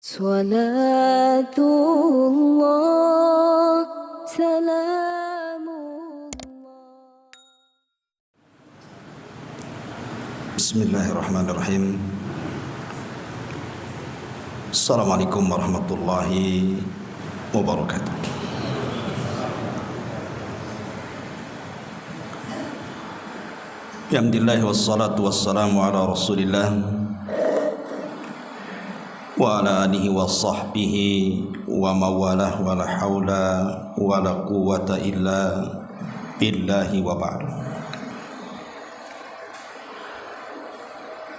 Salatullah, salamullah. Bismillahirrahmanirrahim. Assalamualaikum warahmatullahi wabarakatuh. Alhamdulillah wassalatu wassalamu ala Rasulillah wa ala alihi wa sahbihi wa mawalah wa la hawla wa la quwwata illa billahi wa ba'du.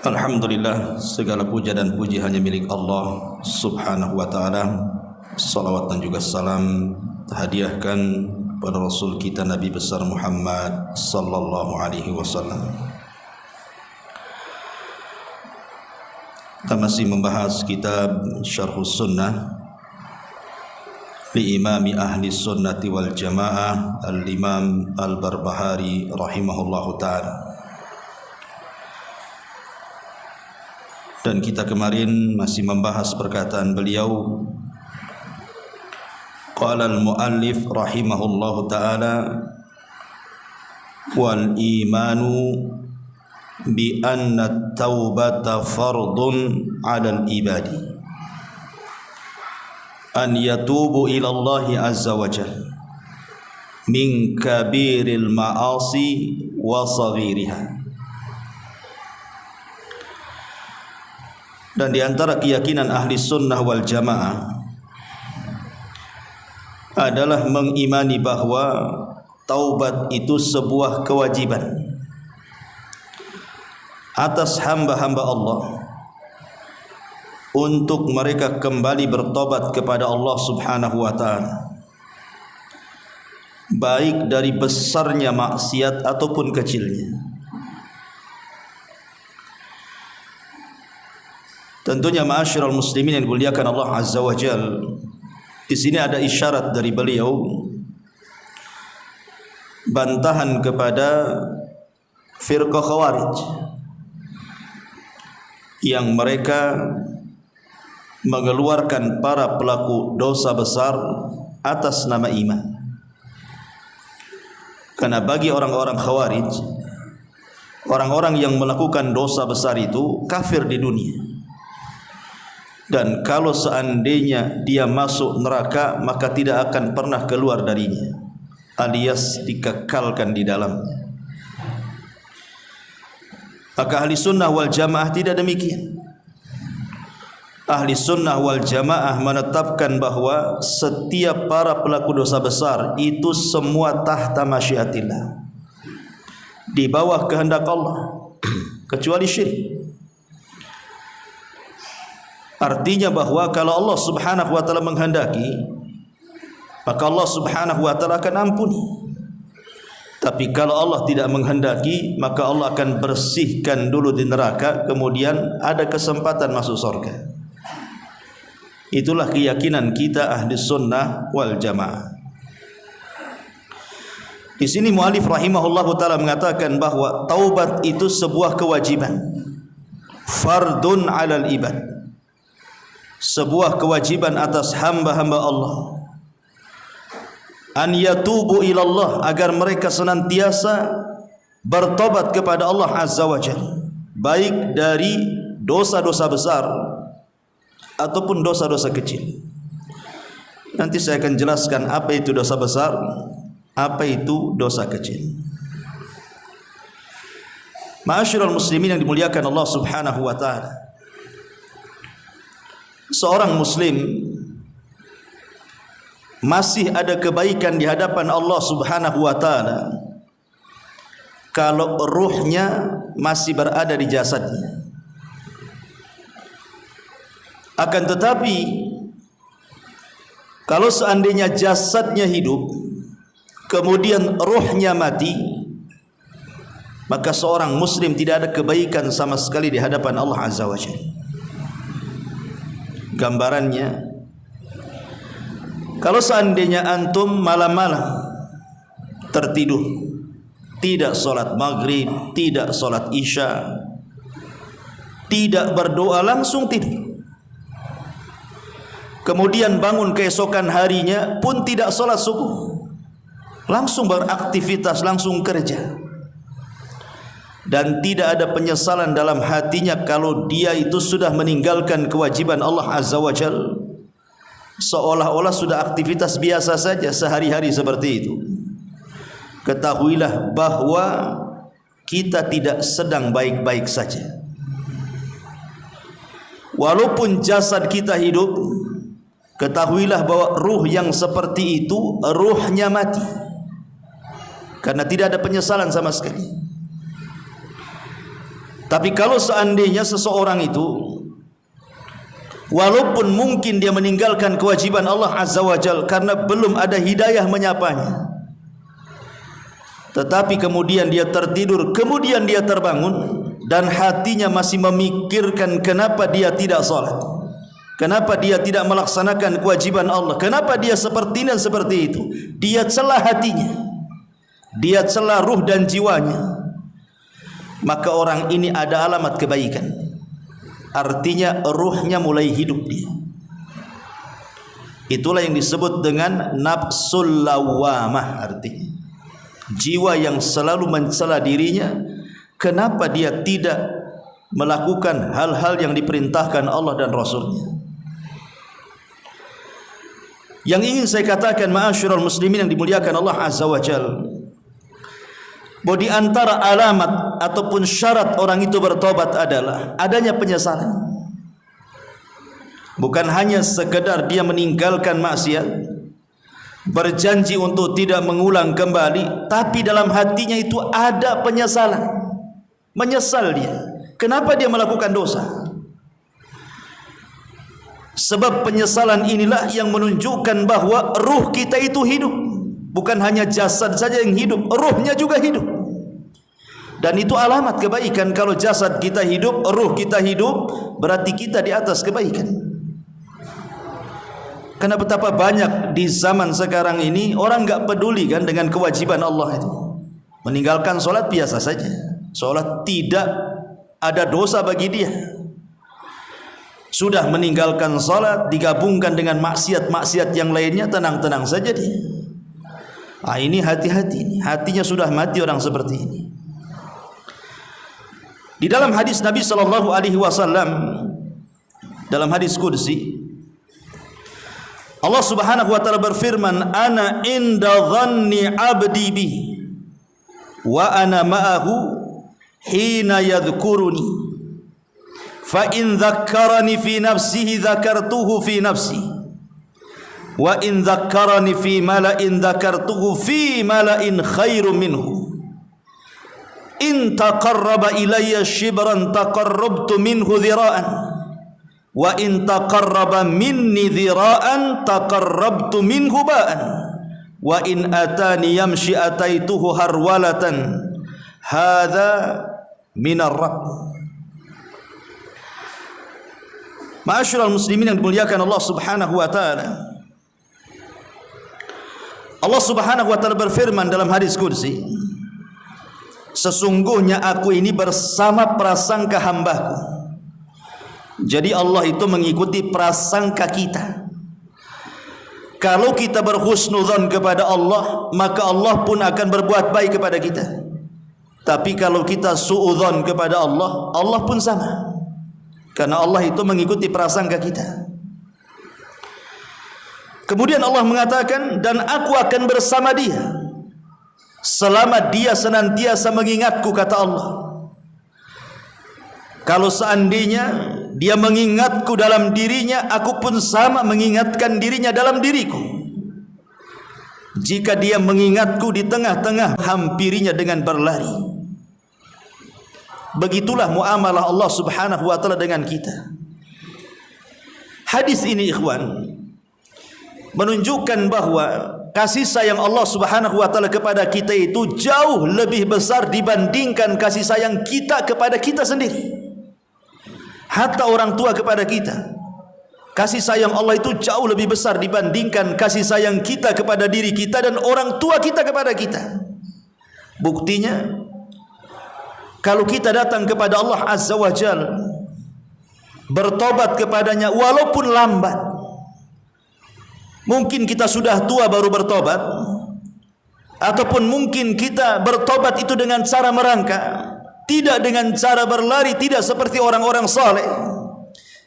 Alhamdulillah, segala puja dan puji hanya milik Allah subhanahu wa ta'ala. Salawat dan juga salam hadiahkan pada Rasul kita Nabi besar Muhammad sallallahu alaihi wasallam. Kita masih membahas kitab Syarhus Sunnah li Imami Ahli Sunnati wal Jamaah Al-Imam Al-Barbahari rahimahullahu ta'ala. Dan kita kemarin masih membahas perkataan beliau, qala al-muallif rahimahullahu ta'ala, wal imanu bi anna at-taubata fardun 'ala al-ibadi an yatubu ila Allah azza wa jalla min kabiril ma'asi wa saghiriha. Dan di antara keyakinan ahli sunnah wal jamaah adalah mengimani bahwa taubat itu sebuah kewajiban atas hamba-hamba Allah untuk mereka kembali bertobat kepada Allah subhanahu wa ta'ala, baik dari besarnya maksiat ataupun kecilnya. Tentunya ma'asyiral muslimin yang dimuliakan Allah azza wa jalla, di sini ada isyarat dari beliau, bantahan kepada firqah Khawarij yang mereka mengeluarkan para pelaku dosa besar atas nama iman. Karena bagi orang-orang Khawarij, orang-orang yang melakukan dosa besar itu kafir di dunia, dan kalau seandainya dia masuk neraka maka tidak akan pernah keluar darinya, alias dikekalkan di dalamnya. Maka ahli sunnah wal jamaah tidak demikian. Ahli sunnah wal jamaah menetapkan bahwa setiap para pelaku dosa besar itu semua tahta masyiatillah, di bawah kehendak Allah, kecuali syirik. Artinya bahwa kalau Allah subhanahu wa ta'ala menghendaki, maka Allah subhanahu wa ta'ala akan ampuni. Tapi kalau Allah tidak menghendaki, maka Allah akan bersihkan dulu di neraka, kemudian ada kesempatan masuk surga. Itulah keyakinan kita ahli sunnah wal jamaah. Di sini muallif rahimahullahu ta'ala mengatakan bahwa taubat itu sebuah kewajiban, fardun 'alal ibad, sebuah kewajiban atas hamba-hamba Allah, an yatubu ilallah, agar mereka senantiasa bertobat kepada Allah azza wa jalla, baik dari dosa-dosa besar ataupun dosa-dosa kecil. Nanti saya akan jelaskan apa itu dosa besar, apa itu dosa kecil. Ma'asyiral muslimin yang dimuliakan Allah subhanahu wa ta'ala, seorang muslim masih ada kebaikan di hadapan Allah subhanahu wa ta'ala kalau ruhnya masih berada di jasadnya. Akan tetapi kalau seandainya jasadnya hidup kemudian ruhnya mati, maka seorang muslim tidak ada kebaikan sama sekali di hadapan Allah azza wa jalla. Gambarannya, kalau seandainya antum malam-malam tertidur, tidak sholat maghrib, tidak sholat isya, tidak berdoa, langsung tidur, kemudian bangun keesokan harinya pun tidak sholat subuh, langsung beraktivitas, langsung kerja, dan tidak ada penyesalan dalam hatinya kalau dia itu sudah meninggalkan kewajiban Allah Azza wa Jalla, seolah-olah sudah aktivitas biasa saja sehari-hari seperti itu. Ketahuilah bahwa kita tidak sedang baik-baik saja. Walaupun jasad kita hidup, ketahuilah bahwa ruh yang seperti itu ruhnya mati, karena tidak ada penyesalan sama sekali. Tapi kalau seandainya seseorang itu walaupun mungkin dia meninggalkan kewajiban Allah Azza wa Jalla karena belum ada hidayah menyapanya, tetapi kemudian dia tertidur, kemudian dia terbangun dan hatinya masih memikirkan kenapa dia tidak salat, kenapa dia tidak melaksanakan kewajiban Allah, kenapa dia seperti ini dan seperti itu, dia celah hatinya, dia celah ruh dan jiwanya, maka orang ini ada alamat kebaikan. Artinya ruhnya mulai hidup dia. Itulah yang disebut dengan nafsul lawamah, artinya jiwa yang selalu mencela dirinya, kenapa dia tidak melakukan hal-hal yang diperintahkan Allah dan Rasulnya. Yang ingin saya katakan, ma'asyiral muslimin yang dimuliakan Allah Azza wa Jalla, bahwa di antara alamat ataupun syarat orang itu bertobat adalah adanya penyesalan. Bukan hanya sekedar dia meninggalkan maksiat, berjanji untuk tidak mengulang kembali, tapi dalam hatinya itu ada penyesalan. Menyesal dia. Kenapa dia melakukan dosa? Sebab penyesalan inilah yang menunjukkan bahwa ruh kita itu hidup. Bukan hanya jasad saja yang hidup, ruhnya juga hidup. Dan itu alamat kebaikan. Kalau jasad kita hidup, ruh kita hidup, berarti kita di atas kebaikan. Karena betapa banyak di zaman sekarang ini orang enggak peduli kan dengan kewajiban Allah itu. Meninggalkan sholat biasa saja. Sholat tidak ada dosa bagi dia. Sudah meninggalkan sholat digabungkan dengan maksiat-maksiat yang lainnya, tenang-tenang saja dia. Ini hati-hati, hatinya sudah mati orang seperti ini. Di dalam hadis Nabi sallallahu alaihi wasallam, dalam hadis qudsi, Allah Subhanahu wa taala berfirman, "Ana inda dhanni 'abdi bi wa ana ma'ahu hina yadhkuruni. Fa in dzakkarani fi nafsihi dzakartuhu fi nafsi. Wa in dzakkarani fi mala'in dzakartuhu fi mala'in khairum minhu. In taqarraba ilayya shibran taqarrabtu minhu dhira'an. Wa in taqarraba minni dhira'an taqarrabtu minhu ba'an. Wa in atani yamshi ataituhu harwalatan. Hadza minar rabb." Ma'asyiral muslimin yang dimuliakan Allah Subhanahu wa taala, Allah Subhanahu wa taala berfirman dalam hadis qudsi, "Sesungguhnya aku ini bersama prasangka hambaku." Jadi Allah itu mengikuti prasangka kita. Kalau kita berhusnudzon kepada Allah, maka Allah pun akan berbuat baik kepada kita. Tapi kalau kita suudzon kepada Allah, Allah pun sama. Karena Allah itu mengikuti prasangka kita. Kemudian Allah mengatakan, "Dan aku akan bersama dia selama dia senantiasa mengingatku," kata Allah. Kalau seandainya dia mengingatku dalam dirinya, aku pun sama mengingatkan dirinya dalam diriku. Jika dia mengingatku di tengah-tengah, hampirinya dengan berlari. Begitulah muamalah Allah Subhanahu wa taala dengan kita. Hadis ini ikhwan menunjukkan bahwa kasih sayang Allah Subhanahu wa taala kepada kita itu jauh lebih besar dibandingkan kasih sayang kita kepada kita sendiri. Hatta orang tua kepada kita, kasih sayang Allah itu jauh lebih besar dibandingkan kasih sayang kita kepada diri kita dan orang tua kita kepada kita. Buktinya, kalau kita datang kepada Allah Azza wa Jalla, bertobat kepadanya walaupun lambat, Mungkin kita sudah tua baru bertobat, ataupun mungkin kita bertobat itu dengan cara merangkak, tidak dengan cara berlari, tidak seperti orang-orang saleh.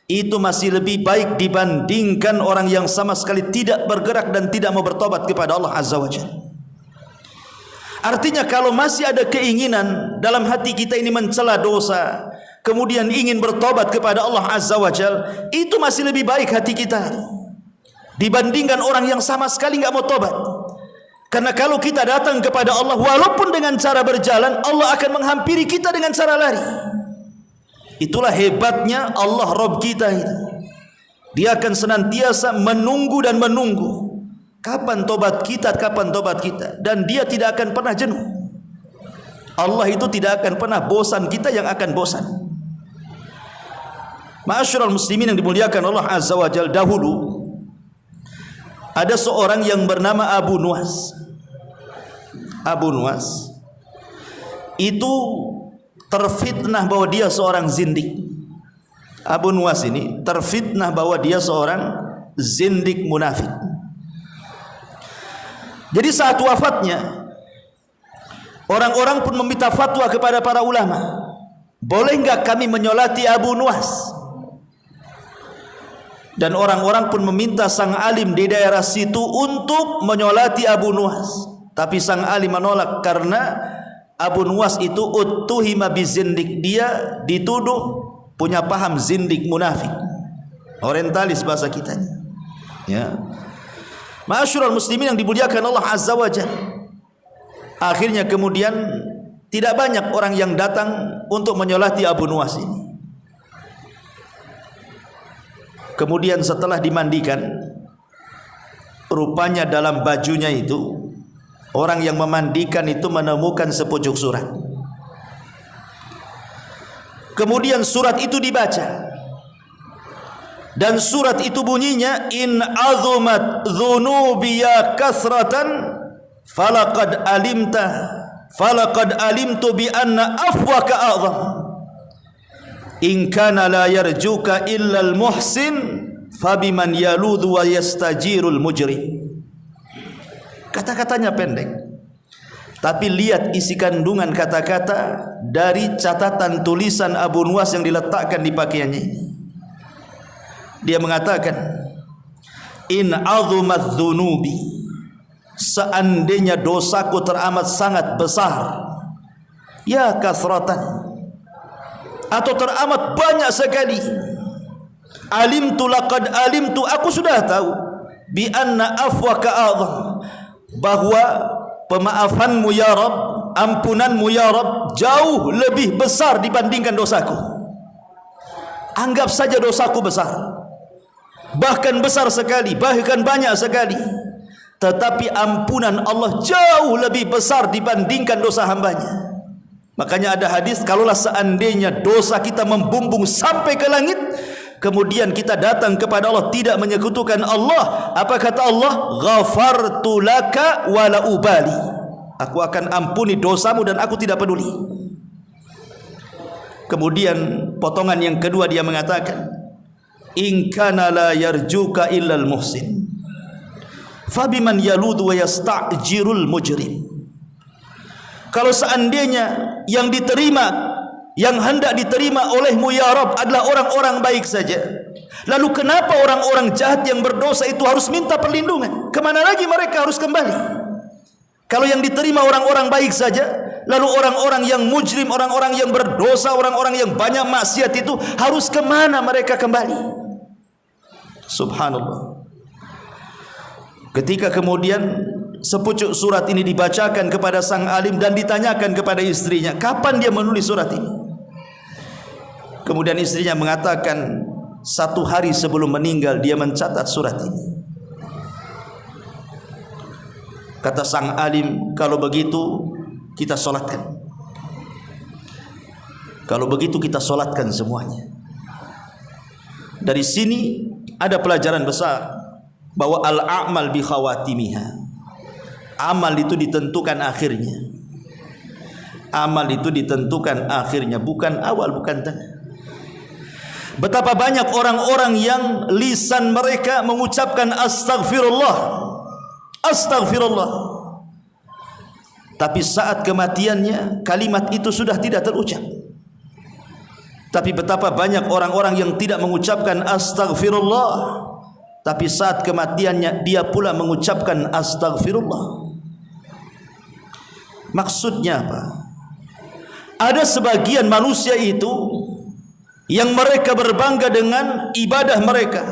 Itu masih lebih baik dibandingkan orang yang sama sekali tidak bergerak dan tidak mau bertobat kepada Allah Azza wa Jalla. Artinya kalau masih ada keinginan dalam hati kita ini mencela dosa, kemudian ingin bertobat kepada Allah Azza wa Jalla, itu masih lebih baik hati kita dibandingkan orang yang sama sekali nggak mau tobat. Karena kalau kita datang kepada Allah walaupun dengan cara berjalan, Allah akan menghampiri kita dengan cara lari. Itulah hebatnya Allah Rabb kita itu. Dia akan senantiasa menunggu dan menunggu kapan tobat kita, kapan tobat kita, dan dia tidak akan pernah jenuh. Allah itu tidak akan pernah bosan, kita yang akan bosan. Ma'asyiral muslimin yang dimuliakan Allah Azza wa Jalla, dahulu ada seorang yang bernama Abu Nuwas. Abu Nuwas itu terfitnah bahwa dia seorang zindik. Abu Nuwas ini terfitnah bahwa dia seorang zindik munafik. Jadi saat wafatnya, orang-orang pun meminta fatwa kepada para ulama, boleh enggak kami menyolati Abu Nuwas? Dan orang-orang pun meminta sang alim di daerah situ untuk menyolati Abu Nuwas. Tapi sang alim menolak karena Abu Nuwas itu uttuhima bizindik, dia dituduh punya paham zindik munafik, orientalis bahasa kitanya. Ya. Ma'asyiral muslimin yang dimuliakan Allah Azza wa Jalla. Akhirnya kemudian tidak banyak orang yang datang untuk menyolati Abu Nuwas ini. Kemudian setelah dimandikan, rupanya dalam bajunya itu orang yang memandikan itu menemukan sepucuk surat. Kemudian surat itu dibaca, dan surat itu bunyinya, in azumat dzunubiya kasratan falaqad alimtu bi anna afwaka a'zam in kana la yarjuka illa al muhsin fabiman yaludhu wa yastajirul mujrim. Kata-katanya pendek, tapi lihat isi kandungan kata-kata dari catatan tulisan Abu Nuwas yang diletakkan di pakaiannya ini. Dia mengatakan, in azumat dzunubi, seandainya dosaku teramat sangat besar, ya kasratan, atau teramat banyak sekali, alimtu laqad alimtu, aku sudah tahu, bi anna afwaka a'zam, bahwa pemaafanmu ya Rabb, ampunanmu ya Rabb jauh lebih besar dibandingkan dosaku. Anggap saja dosaku besar, bahkan besar sekali, bahkan banyak sekali, tetapi ampunan Allah jauh lebih besar dibandingkan dosa hambanya. Makanya ada hadis, kalaulah seandainya dosa kita membumbung sampai ke langit, kemudian kita datang kepada Allah tidak menyekutukan Allah, apa kata Allah? Ghafartu laka wa la ubali, aku akan ampuni dosamu dan aku tidak peduli. Kemudian potongan yang kedua dia mengatakan, in kana la yarjuka illal muhsin fabiman yaludu wa yasta'jirul mujrim. Kalau seandainya yang diterima, yang hendak diterima olehmu ya Rabb adalah orang-orang baik saja, lalu kenapa orang-orang jahat yang berdosa itu harus minta perlindungan? Kemana lagi mereka harus kembali? Kalau yang diterima orang-orang baik saja, lalu orang-orang yang mujrim, orang-orang yang berdosa, orang-orang yang banyak maksiat itu harus kemana mereka kembali? Subhanallah. Ketika kemudian sepucuk surat ini dibacakan kepada sang alim dan ditanyakan kepada istrinya, kapan dia menulis surat ini? Kemudian istrinya mengatakan, 1 hari sebelum meninggal dia mencatat surat ini. Kata sang alim, kalau begitu kita solatkan. Kalau begitu kita solatkan semuanya. Dari sini ada pelajaran besar, bahwa al-a'mal bi khawatimiha, amal itu ditentukan akhirnya. Amal itu ditentukan akhirnya, bukan awal, bukan tengah. Betapa banyak orang-orang yang lisan mereka mengucapkan astaghfirullah, astaghfirullah, tapi saat kematiannya kalimat itu sudah tidak terucap. Tapi betapa banyak orang-orang yang tidak mengucapkan astaghfirullah, tapi saat kematiannya dia pula mengucapkan astaghfirullah. Maksudnya apa? Ada sebagian manusia itu yang mereka berbangga dengan ibadah mereka,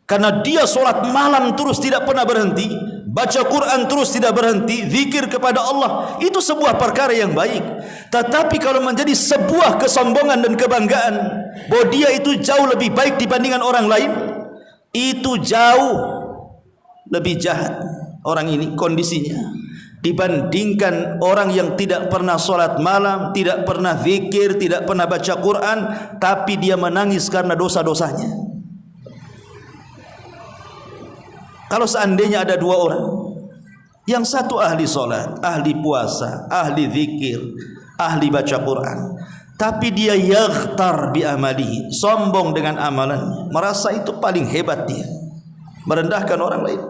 karena dia solat malam terus tidak pernah berhenti, baca Quran terus tidak berhenti, zikir kepada Allah. Itu sebuah perkara yang baik. Tetapi kalau menjadi sebuah kesombongan dan kebanggaan bahwa dia itu jauh lebih baik dibandingkan orang lain, itu jauh lebih jahat orang ini kondisinya dibandingkan orang yang tidak pernah solat malam, tidak pernah zikir, tidak pernah baca Quran, tapi dia menangis karena dosa-dosanya. Kalau seandainya ada dua orang, yang satu ahli solat, ahli puasa, ahli zikir, ahli baca Quran, tapi dia yaghtar bi amalihi, sombong dengan amalannya, merasa itu paling hebat, dia merendahkan orang lain.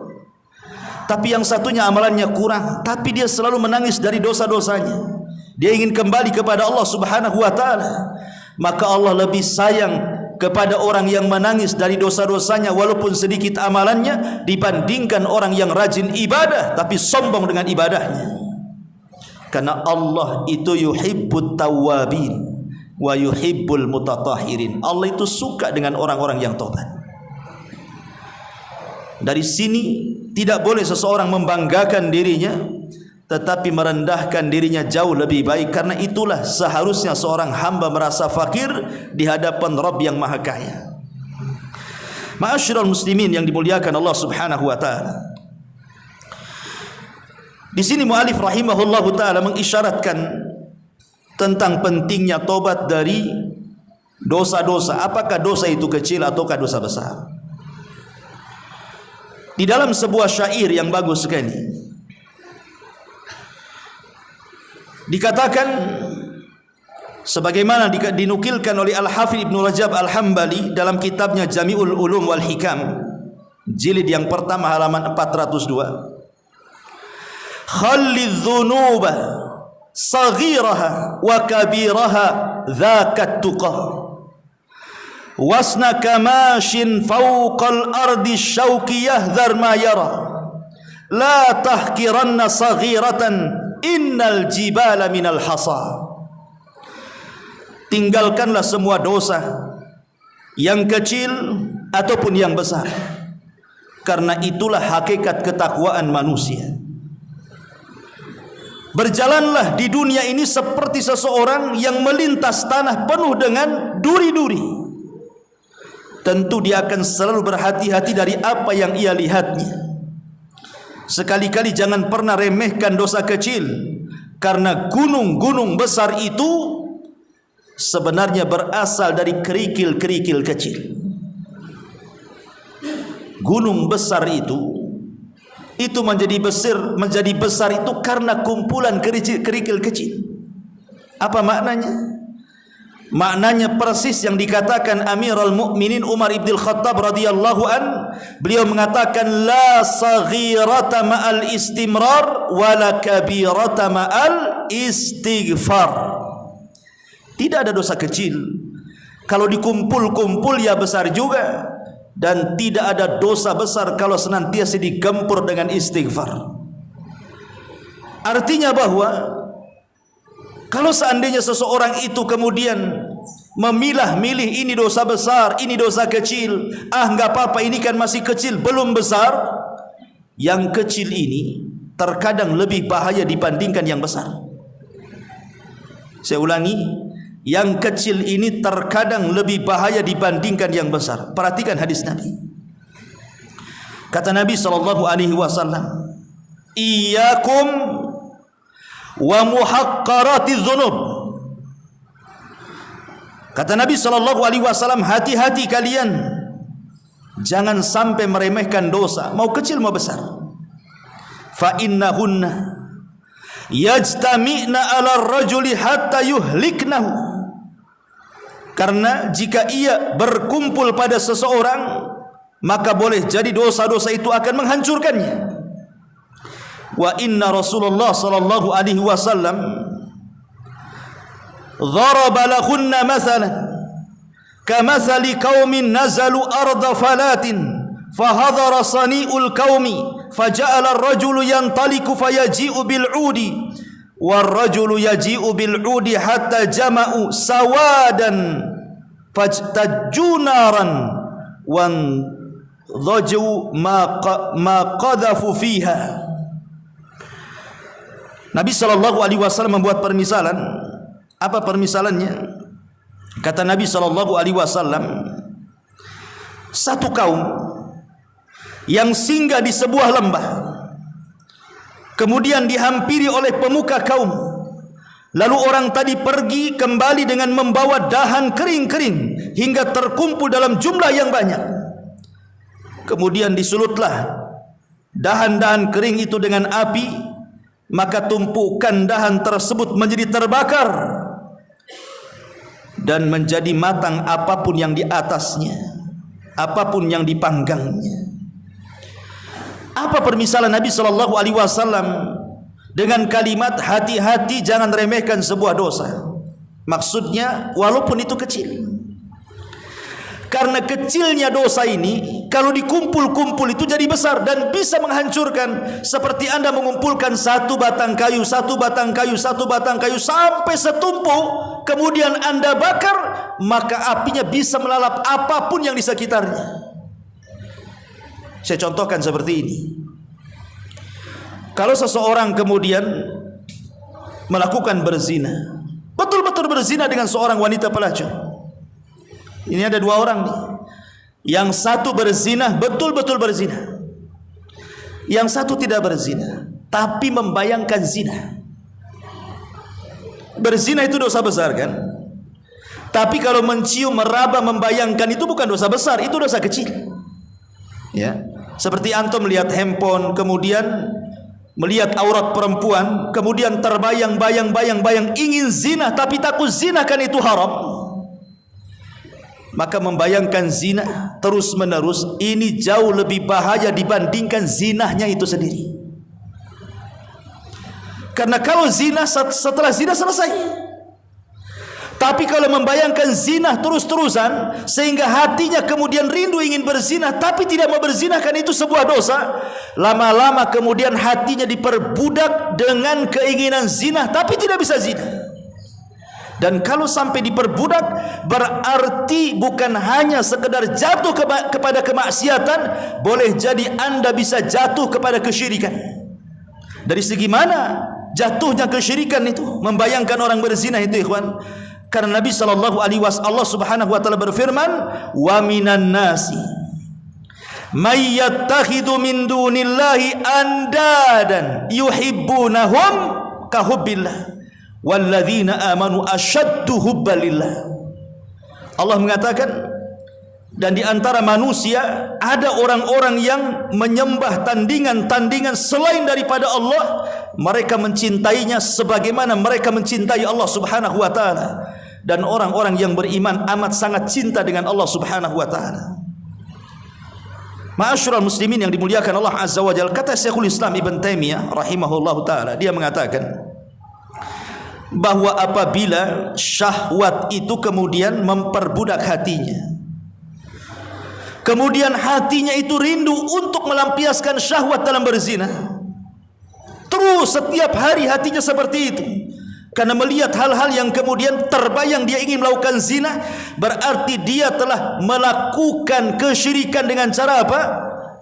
Tapi yang satunya amalannya kurang, tapi dia selalu menangis dari dosa-dosanya, dia ingin kembali kepada Allah Subhanahu wa ta'ala. Maka Allah lebih sayang kepada orang yang menangis dari dosa-dosanya walaupun sedikit amalannya, dibandingkan orang yang rajin ibadah tapi sombong dengan ibadahnya. Karena Allah itu yuhibbut tawwabin wa yuhibbul mutatahhirin. Allah itu suka dengan orang-orang yang tobat. Dari sini tidak boleh seseorang membanggakan dirinya, tetapi merendahkan dirinya jauh lebih baik. Karena itulah seharusnya seorang hamba merasa fakir di hadapan Rabb yang Maha Kaya. Ma'asyiral muslimin yang dimuliakan Allah Subhanahu wa taala. Di sini mu'alif rahimahullahu taala mengisyaratkan tentang pentingnya tobat dari dosa-dosa. Apakah dosa itu kecil ataukah dosa besar? Di dalam sebuah syair yang bagus sekali dikatakan, sebagaimana dinukilkan oleh Al-Hafidh Ibnu Rajab Al-Hambali dalam kitabnya Jami'ul Ulum wal Hikam, jilid yang pertama halaman 402, khallidz dzunuba saghiraha wa kabiraha dzakat tuqah wasna kamashin fawqal ardi syauki yahdhar ma yara la tahkiranna saghiratan innal jibala minal hasa. Tinggalkanlah semua dosa yang kecil ataupun yang besar, karena itulah hakikat ketakwaan manusia. Berjalanlah di dunia ini seperti seseorang yang melintas tanah penuh dengan duri-duri. Tentu dia akan selalu berhati-hati dari apa yang ia lihatnya. Sekali-kali jangan pernah remehkan dosa kecil, karena gunung-gunung besar itu sebenarnya berasal dari kerikil-kerikil kecil. Gunung besar itu menjadi besar itu karena kumpulan kerikil kecil. Apa maknanya? Maknanya persis yang dikatakan Amirul Mukminin Umar ibn Khattab radhiyallahu an. Beliau mengatakan la saghirata ma'al istimrar wala kabirata ma'al istighfar. Tidak ada dosa kecil kalau dikumpul-kumpul ya besar juga, dan tidak ada dosa besar kalau senantiasa digempur dengan istighfar. Artinya bahwa kalau seandainya seseorang itu kemudian memilah-milih ini dosa besar, ini dosa kecil, enggak apa-apa, ini kan masih kecil, belum besar. Yang kecil ini terkadang lebih bahaya dibandingkan yang besar. Saya ulangi, yang kecil ini terkadang lebih bahaya dibandingkan yang besar. Perhatikan hadis Nabi. Kata Nabi SAW, iyyakum wa muhaqqaratiz dzunub. Kata Nabi SAW, hati-hati kalian, jangan sampai meremehkan dosa, mau kecil mau besar. Fa innahunna yajtami'na 'ala ar-rajuli hatta yuhliknahu. Karena jika ia berkumpul pada seseorang, maka boleh jadi dosa-dosa itu akan menghancurkannya. Wa inna Rasulullah sallallahu alaihi wasallam dharaba lahunna mathalan kamathali qaumin nazalu arda falatin fahadhara sani'ul qaumi faja'ala ar-rajulu yantaliku fayaji'u bil'udi war-rajulu yaji'u bil'udi hatta jama'u sawadan fajtajunaran wan dhaju ma qadhafu fiha. Nabi sallallahu alaihi wasallam membuat permisalan. Apa permisalannya? Kata Nabi sallallahu alaihi wasallam, satu kaum yang singgah di sebuah lembah, kemudian dihampiri oleh pemuka kaum. Lalu orang tadi pergi kembali dengan membawa dahan kering-kering hingga terkumpul dalam jumlah yang banyak. Kemudian disulutlah dahan-dahan kering itu dengan api, maka tumpukan dahan tersebut menjadi terbakar dan menjadi matang apapun yang di atasnya, apapun yang dipanggangnya. Apa permisalan Nabi sallallahu alaihi wasallam dengan kalimat hati-hati jangan remehkan sebuah dosa? Maksudnya walaupun itu kecil. Karena kecilnya dosa ini kalau dikumpul-kumpul itu jadi besar dan bisa menghancurkan. Seperti Anda mengumpulkan satu batang kayu sampai setumpuk, kemudian Anda bakar, maka apinya bisa melalap apapun yang di sekitarnya. Saya contohkan seperti ini. Kalau seseorang kemudian melakukan berzina, betul-betul berzina dengan seorang wanita pelacur. Ini ada dua orang nih. Yang satu berzina, betul-betul berzina. Yang satu tidak berzina, tapi membayangkan zina. Berzina itu dosa besar kan? Tapi kalau mencium, meraba, membayangkan itu bukan dosa besar, itu dosa kecil. Ya, seperti antum melihat handphone, kemudian melihat aurat perempuan, kemudian terbayang-bayang ingin zina, tapi takut zina kan itu haram. Maka membayangkan zina terus menerus ini jauh lebih bahaya dibandingkan zinahnya itu sendiri. Karena kalau zina setelah zina selesai. Tapi kalau membayangkan zina terus-terusan sehingga hatinya kemudian rindu ingin berzina tapi tidak mau berzinakan, itu sebuah dosa. Lama-lama kemudian hatinya diperbudak dengan keinginan zina tapi tidak bisa zina. Dan kalau sampai diperbudak, berarti bukan hanya sekedar jatuh kepada kemaksiatan, boleh jadi Anda bisa jatuh kepada kesyirikan. Dari segi mana jatuhnya kesyirikan itu? Membayangkan orang berzina itu, ikhwan. Karena Nabi sallallahu alaihi wasallam, Allah Subhanahu wa taala berfirman, "Wa minan nasi may yattakhidhu min dunillahi andadan yuhibbunahum ka hubbillah." Walladzina amanu asyaddu hubbalillah. Allah mengatakan, dan di antara manusia ada orang-orang yang menyembah tandingan-tandingan selain daripada Allah. Mereka mencintainya sebagaimana mereka mencintai Allah Subhanahu wa taala. Dan orang-orang yang beriman amat sangat cinta dengan Allah Subhanahu wa taala. Ma'asyiral muslimin yang dimuliakan Allah Azza wa Jalla, kata Syekhul Islam Ibn Taimiyah rahimahullahu taala, dia mengatakan bahwa apabila syahwat itu kemudian memperbudak hatinya, kemudian hatinya itu rindu untuk melampiaskan syahwat dalam berzina, terus setiap hari hatinya seperti itu, karena melihat hal-hal yang kemudian terbayang dia ingin melakukan zina, berarti dia telah melakukan kesyirikan dengan cara apa?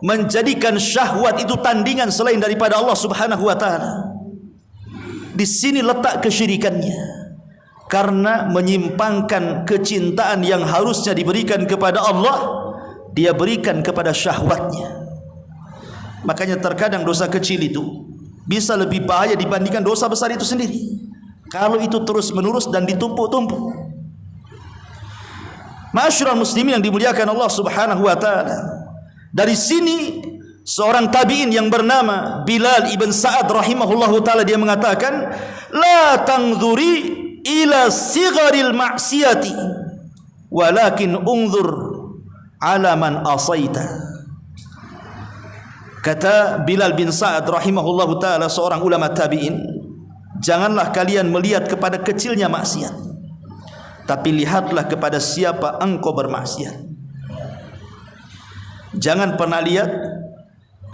Menjadikan syahwat itu tandingan selain daripada Allah Subhanahu wa taala. Di sini letak kesyirikannya, karena menyimpangkan kecintaan yang harusnya diberikan kepada Allah, dia berikan kepada syahwatnya. Makanya terkadang dosa kecil itu bisa lebih bahaya dibandingkan dosa besar itu sendiri, kalau itu terus menerus dan ditumpuk-tumpuk. Ma'asyiral muslimin yang dimuliakan Allah Subhanahu wa taala, dari sini seorang tabi'in yang bernama Bilal ibn Sa'ad rahimahullahu ta'ala, dia mengatakan, la tangzuri ila sigharil ma'siyati walakin unzur ala man asaita. Kata Bilal bin Sa'ad rahimahullahu ta'ala, seorang ulama tabi'in, janganlah kalian melihat kepada kecilnya maksiat, tapi lihatlah kepada siapa engkau bermaksiat. Jangan pernah lihat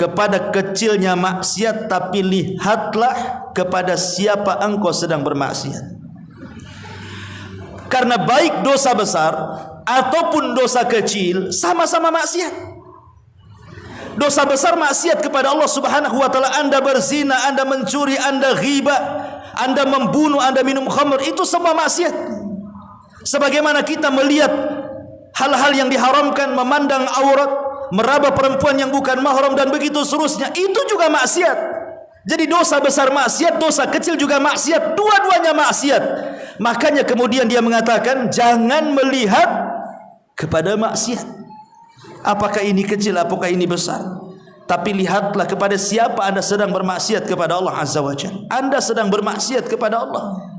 kepada kecilnya maksiat, tapi lihatlah kepada siapa engkau sedang bermaksiat. Karena baik dosa besar ataupun dosa kecil sama-sama maksiat. Dosa besar maksiat kepada Allah Subhanahu wa taala, Anda berzina, Anda mencuri, Anda ghibah, Anda membunuh, Anda minum khamr, itu semua maksiat. Sebagaimana kita melihat hal-hal yang diharamkan, memandang aurat, meraba perempuan yang bukan mahram dan begitu seterusnya, itu juga maksiat. Jadi dosa besar maksiat, dosa kecil juga maksiat, dua-duanya maksiat. Makanya kemudian dia mengatakan, jangan melihat kepada maksiat, apakah ini kecil, apakah ini besar, tapi lihatlah kepada siapa Anda sedang bermaksiat kepada Allah Azza wa Jalla. Anda sedang bermaksiat kepada Allah.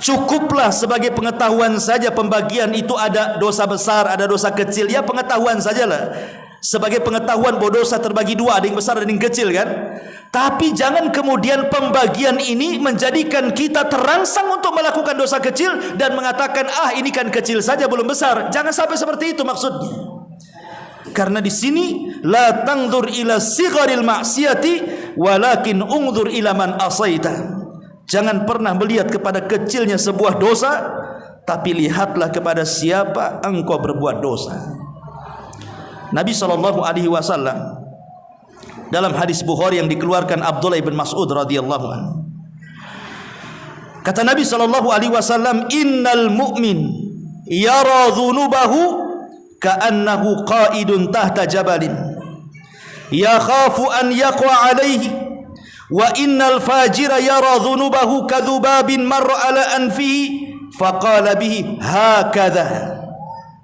Cukuplah sebagai pengetahuan saja pembagian itu, ada dosa besar, ada dosa kecil, ya pengetahuan sajalah. Sebagai pengetahuan bahwa dosa terbagi dua, ada yang besar, ada yang kecil kan. Tapi jangan kemudian pembagian ini menjadikan kita terangsang untuk melakukan dosa kecil dan mengatakan, ah ini kan kecil saja belum besar. Jangan sampai seperti itu maksudnya. Karena di sini la tangdur ila sigharil ma'siyati walakin ungdur ila man asaita. Jangan pernah melihat kepada kecilnya sebuah dosa, tapi lihatlah kepada siapa engkau berbuat dosa. Nabi SAW dalam hadis Bukhari yang dikeluarkan Abdullah bin Mas'ud radhiyallahu anhu, kata Nabi SAW, innal mu'min yara dhunubahu ka'annahu qa'idun tahta jabalin yakhafu an yaqwa alaihi, wa innal fajira yara dhunubahu kadhubabin marra ala anfihi faqala bihi hakadha.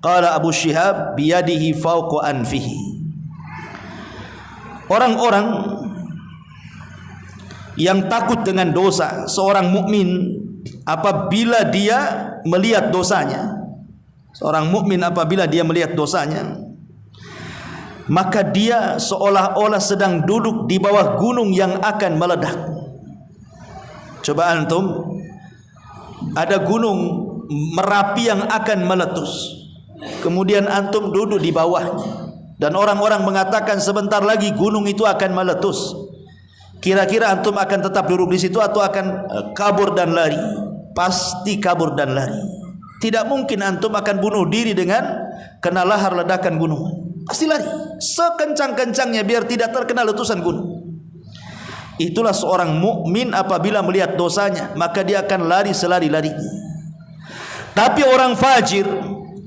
Qala Abu Syihab biyadihi fawqa anfihi. Orang-orang yang takut dengan dosa, seorang mukmin apabila dia melihat dosanya, seorang mukmin apabila dia melihat dosanya, maka dia seolah-olah sedang duduk di bawah gunung yang akan meledak. Coba antum, ada gunung Merapi yang akan meletus, kemudian antum duduk di bawahnya, dan orang-orang mengatakan sebentar lagi gunung itu akan meletus. Kira-kira antum akan tetap duduk di situ atau akan kabur dan lari? Pasti kabur dan lari. Tidak mungkin antum akan bunuh diri dengan kena lahar ledakan gunung. Pasti lari sekencang-kencangnya biar tidak terkena letusan gunung. Itulah seorang mukmin apabila melihat dosanya, maka dia akan lari selari-larinya. Tapi orang fajir,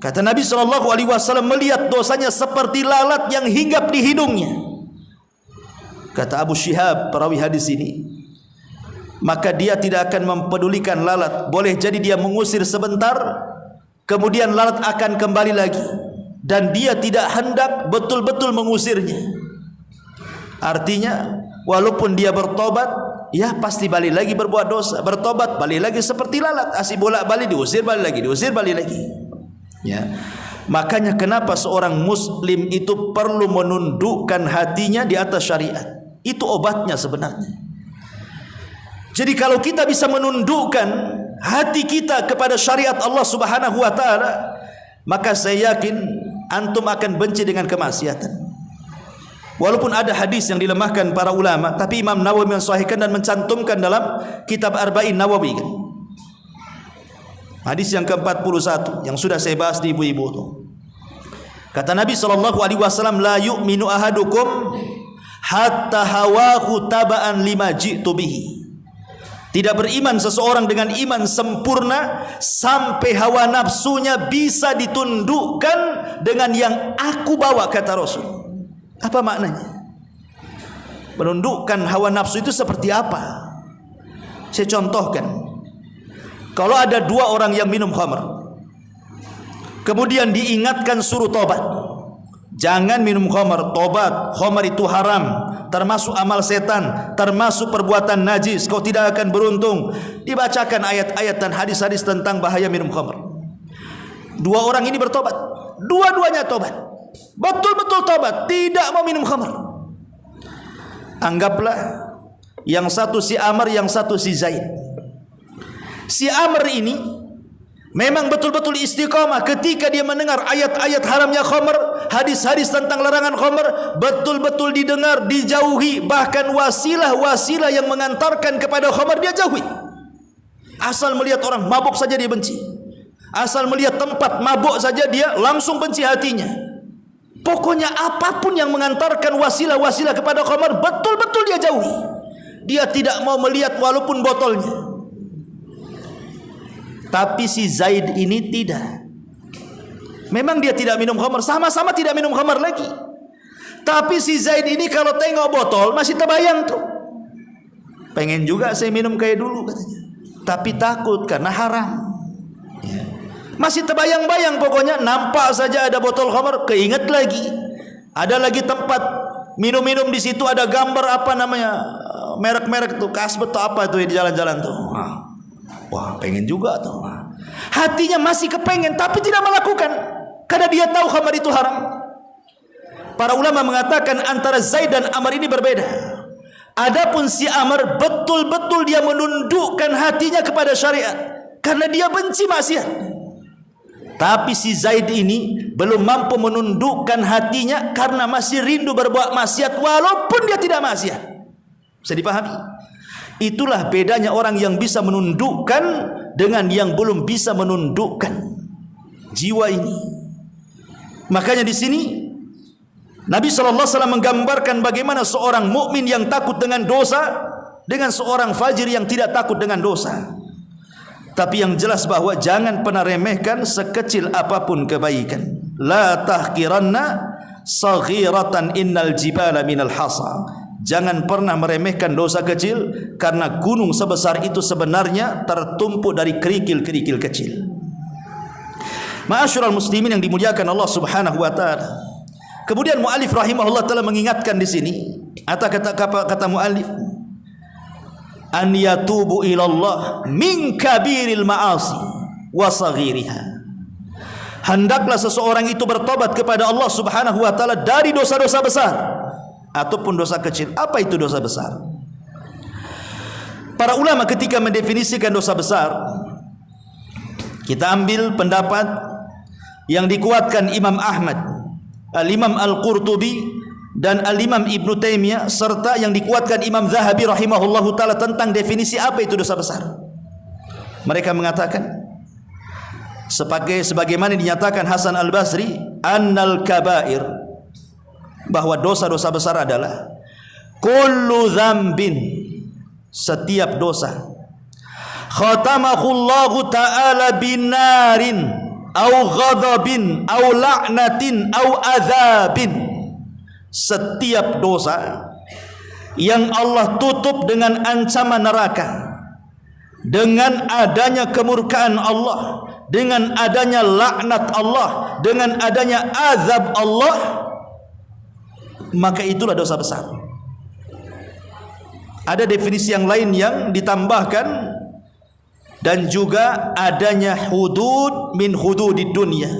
kata Nabi SAW, melihat dosanya seperti lalat yang hinggap di hidungnya. Kata Abu Syihab, perawi hadis ini, maka dia tidak akan mempedulikan lalat. Boleh jadi dia mengusir sebentar, kemudian lalat akan kembali lagi, dan dia tidak hendak betul-betul mengusirnya. Artinya walaupun dia bertobat, ya pasti balik lagi berbuat dosa. Bertobat balik lagi seperti lalat, asik bolak-balik, diusir balik lagi, diusir balik lagi. Ya, makanya kenapa seorang muslim itu perlu menundukkan hatinya di atas syariat. Itu obatnya sebenarnya. Jadi kalau kita bisa menundukkan hati kita kepada syariat Allah Subhanahu wa taala, maka saya yakin antum akan benci dengan kemaksiatan. Walaupun ada hadis yang dilemahkan para ulama, tapi Imam Nawawi mensahihkan dan mencantumkan dalam kitab Arba'in Nawawi kan? Hadis yang ke-41 yang sudah saya bahas di ibu-ibu itu. Kata Nabi SAW, la yu'minu ahadukum hatta hawahu taba'an lima ji'tu bihi. Tidak beriman seseorang dengan iman sempurna sampai hawa nafsunya bisa ditundukkan dengan yang aku bawa, kata Rasul. Apa maknanya? Menundukkan hawa nafsu itu seperti apa? Saya contohkan. Kalau ada dua orang yang minum khamr, kemudian diingatkan suruh tobat, jangan minum khamr, tobat, khamr itu haram, termasuk amal setan, termasuk perbuatan najis, kau tidak akan beruntung. Dibacakan ayat-ayat dan hadis-hadis tentang bahaya minum khamr. Dua orang ini bertobat. Dua-duanya tobat. Betul-betul tobat, tidak mau minum khamr. Anggaplah yang satu si Amr, yang satu si Zaid. Si Amr ini memang betul-betul istiqamah ketika dia mendengar ayat-ayat haramnya khamr, hadis-hadis tentang larangan khamr, betul-betul didengar, dijauhi, bahkan wasilah-wasilah yang mengantarkan kepada khamr dia jauhi. Asal melihat orang mabuk saja dia benci. Asal melihat tempat mabuk saja dia langsung benci hatinya. Pokoknya apapun yang mengantarkan wasilah-wasilah kepada khamr, betul-betul dia jauhi. Dia tidak mau melihat walaupun botolnya. Tapi si Zaid ini tidak. Memang dia tidak minum khamr, sama-sama tidak minum khamr lagi. Tapi si Zaid ini kalau tengok botol masih terbayang tuh. Pengen juga saya minum kayak dulu katanya. Tapi takut karena haram. Ya. Masih terbayang-bayang pokoknya, nampak saja ada botol khamr, keinget lagi. Ada lagi tempat minum-minum di situ ada gambar apa namanya? Merek-merek tuh, Kasbet atau apa tuh di jalan-jalan tuh. Wah, pengen juga tuh. Hatinya masih kepengen tapi tidak melakukan karena dia tahu khamr itu haram. Para ulama mengatakan antara Zaid dan Amr ini berbeda. Adapun si Amr betul-betul dia menundukkan hatinya kepada syariat karena dia benci maksiat. Tapi si Zaid ini belum mampu menundukkan hatinya karena masih rindu berbuat maksiat walaupun dia tidak maksiat. Bisa dipahami? Itulah bedanya orang yang bisa menundukkan dengan yang belum bisa menundukkan jiwa ini. Makanya di sini Nabi SAW menggambarkan bagaimana seorang mukmin yang takut dengan dosa dengan seorang fajir yang tidak takut dengan dosa. Tapi yang jelas bahwa jangan pernah remehkan sekecil apapun kebaikan. La tahqiranna saghiratan innal jibala minal hasa. Jangan pernah meremehkan dosa kecil karena gunung sebesar itu sebenarnya tertumpuk dari kerikil-kerikil kecil. Ma'asyiral muslimin yang dimuliakan Allah Subhanahu wa taala. Kemudian muallif rahimahullah taala mengingatkan di sini, kata muallif, an yatubu ilallah min kabiril ma'asi wa saghiriha. Hendaklah seseorang itu bertobat kepada Allah Subhanahu wa taala dari dosa-dosa besar ataupun dosa kecil. Apa itu dosa besar? Para ulama ketika mendefinisikan dosa besar, kita ambil pendapat yang dikuatkan Imam Ahmad, Al-Imam Al-Qurtubi dan Al-Imam Ibn Taimiyah, serta yang dikuatkan Imam Zahabi rahimahullahu ta'ala tentang definisi apa itu dosa besar. Mereka mengatakan sebagaimana dinyatakan Hasan Al-Basri, annal kabair, bahwa dosa-dosa besar adalah kullu dzambin, setiap dosa, khatamahullahu ta'ala binarin au ghadabin au la'natin au adzabin. Setiap dosa yang Allah tutup dengan ancaman neraka, dengan adanya kemurkaan Allah, dengan adanya laknat Allah, dengan adanya azab Allah, maka itulah dosa besar. Ada definisi yang lain yang ditambahkan, dan juga adanya hudud min hududid dunia.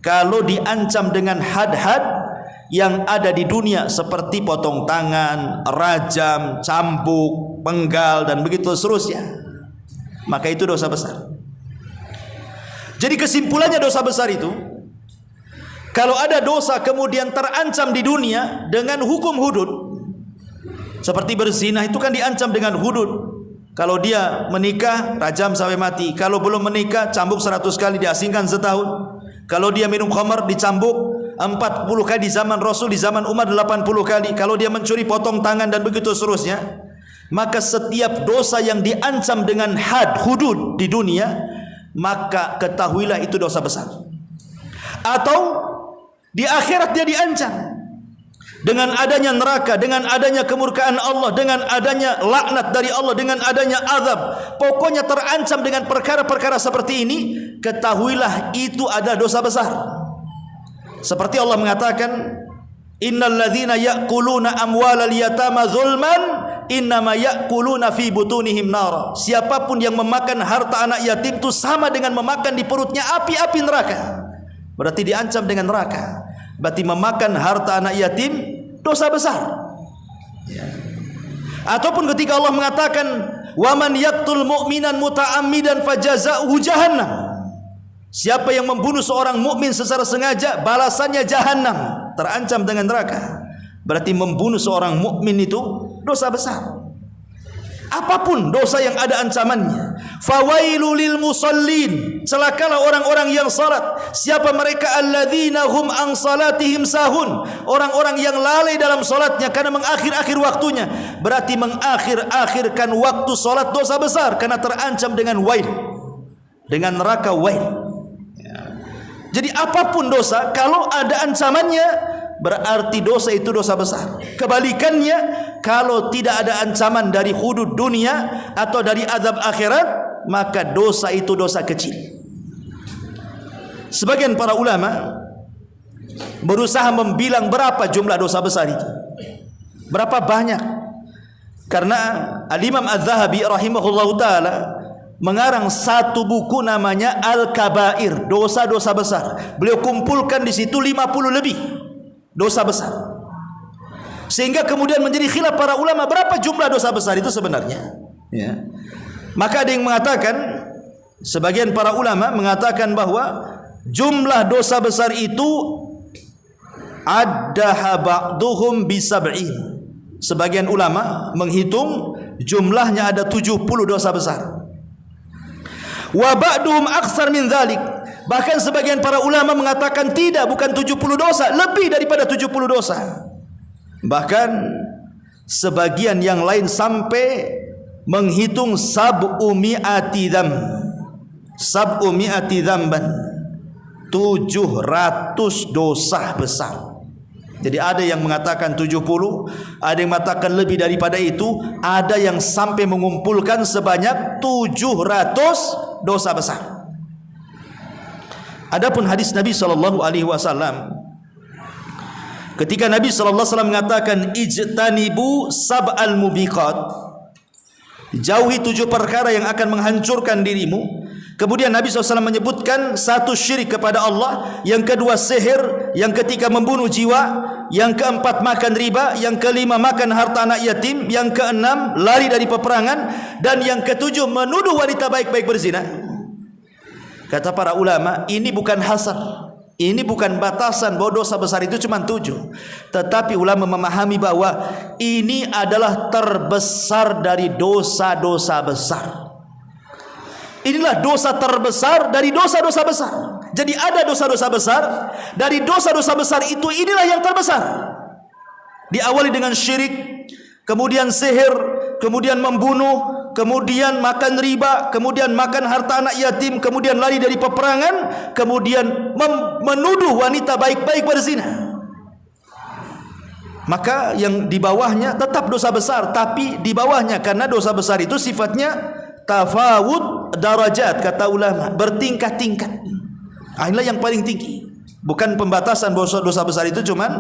Kalau diancam dengan had-had yang ada di dunia seperti potong tangan, rajam, cambuk, penggal dan begitu seterusnya, maka itu dosa besar. Jadi kesimpulannya dosa besar itu, kalau ada dosa kemudian terancam di dunia dengan hukum hudud, seperti berzina itu kan diancam dengan hudud. Kalau dia menikah, rajam sampai mati. Kalau belum menikah, cambuk 100 kali, diasingkan setahun. Kalau dia minum khamar, dicambuk 40 kali di zaman Rasul, di zaman Umar 80 kali. Kalau dia mencuri, potong tangan dan begitu seterusnya. Maka setiap dosa yang diancam dengan had, hudud di dunia, maka ketahuilah itu dosa besar. Atau di akhirat dia diancam dengan adanya neraka, dengan adanya kemurkaan Allah, dengan adanya laknat dari Allah, dengan adanya azab. Pokoknya terancam dengan perkara-perkara seperti ini, ketahuilah itu adalah dosa besar. Seperti Allah mengatakan, Innal ladzina ya'kuluna amwalal yatama zulman innama ya'kuluna fi butunihim nara. Siapapun yang memakan harta anak yatim itu sama dengan memakan di perutnya api neraka. Berarti diancam dengan neraka. Berarti memakan harta anak yatim dosa besar. Ataupun ketika Allah mengatakan wa man yaqtul mu'minan muta'ammidan fajaza'uhu jahannam. Siapa yang membunuh seorang mukmin secara sengaja, balasannya jahannam, terancam dengan neraka. Berarti membunuh seorang mukmin itu dosa besar. Apapun dosa yang ada ancamannya. Fawailul lil musallin, celakalah orang-orang yang salat. Siapa mereka? Alladzina hum an salatihim sahun, orang-orang yang lalai dalam salatnya karena mengakhir-akhir waktunya. Berarti mengakhir-akhirkan waktu salat dosa besar karena terancam dengan wail, dengan neraka wail. Jadi apapun dosa, kalau ada ancamannya, berarti dosa itu dosa besar. Kebalikannya, kalau tidak ada ancaman dari hudud dunia atau dari azab akhirat, maka dosa itu dosa kecil. Sebagian para ulama berusaha membilang berapa jumlah dosa besar itu, berapa banyak. Karena Al-Imam Az-Zahabi rahimahullahu ta'ala mengarang satu buku namanya Al-Kabair, dosa-dosa besar. Beliau kumpulkan di situ 50 lebih dosa besar. Sehingga kemudian menjadi khilaf para ulama berapa jumlah dosa besar itu sebenarnya. Ya. Maka ada yang mengatakan, sebagian para ulama mengatakan bahwa jumlah dosa besar itu addaha ba'duhum bisab'in. Sebagian ulama menghitung jumlahnya ada 70 dosa besar. Wa ba'duhum aksar min dzalik. Bahkan sebagian para ulama mengatakan tidak, bukan 70 dosa, lebih daripada 70 dosa. Bahkan sebagian yang lain sampai menghitung sab'u mi'ati dzamban, 700 dosa besar. Jadi ada yang mengatakan 70, ada yang mengatakan lebih daripada itu, ada yang sampai mengumpulkan sebanyak 700 dosa besar. Adapun hadis Nabi SAW, ketika Nabi SAW mengatakan ijtanibu sab'al mubiqat, jauhi 7 perkara yang akan menghancurkan dirimu. Kemudian Nabi SAW menyebutkan satu syirik kepada Allah, yang kedua sihir, yang ketiga membunuh jiwa, yang keempat makan riba, yang kelima makan harta anak yatim, yang keenam lari dari peperangan, dan yang ketujuh menuduh wanita baik-baik berzina. Kata para ulama, ini bukan hasar, ini bukan batasan bahwa dosa besar itu cuma 7. Tetapi ulama memahami bahwa ini adalah terbesar dari dosa-dosa besar. Inilah dosa terbesar dari dosa-dosa besar. Jadi ada dosa-dosa besar, dari dosa-dosa besar itu inilah yang terbesar. Diawali dengan syirik, kemudian sihir, kemudian membunuh, kemudian makan riba, kemudian makan harta anak yatim, kemudian lari dari peperangan, kemudian menuduh wanita baik-baik berzina. Maka yang di bawahnya tetap dosa besar, tapi di bawahnya, karena dosa besar itu sifatnya tafawud darajat, kata ulama, bertingkat-tingkat. Inilah yang paling tinggi. Bukan pembatasan bahwa dosa besar itu cuman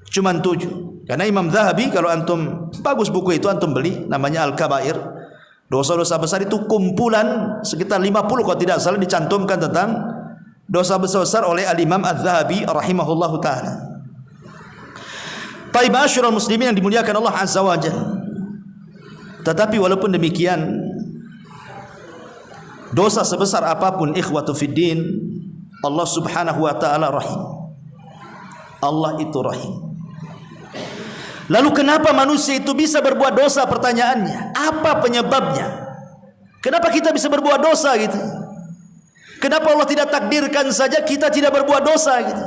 7. Karena Imam Zahabi, kalau antum, bagus buku itu antum beli, namanya Al-Kabair. Dosa-dosa besar itu kumpulan sekitar 50 kalau tidak salah, dicantumkan tentang dosa besar oleh Al-Imam Az-Zahabi rahimahullahu ta'ala. Taib asyrul muslimin yang dimuliakan Allah Azza wa Jalla. Tetapi walaupun demikian, dosa sebesar apapun, ikhwatu fiddin, Allah subhanahu wa ta'ala rahim. Allah itu rahim. Lalu kenapa manusia itu bisa berbuat dosa? Pertanyaannya, apa penyebabnya? Kenapa kita bisa berbuat dosa gitu? Kenapa Allah tidak takdirkan saja kita tidak berbuat dosa gitu?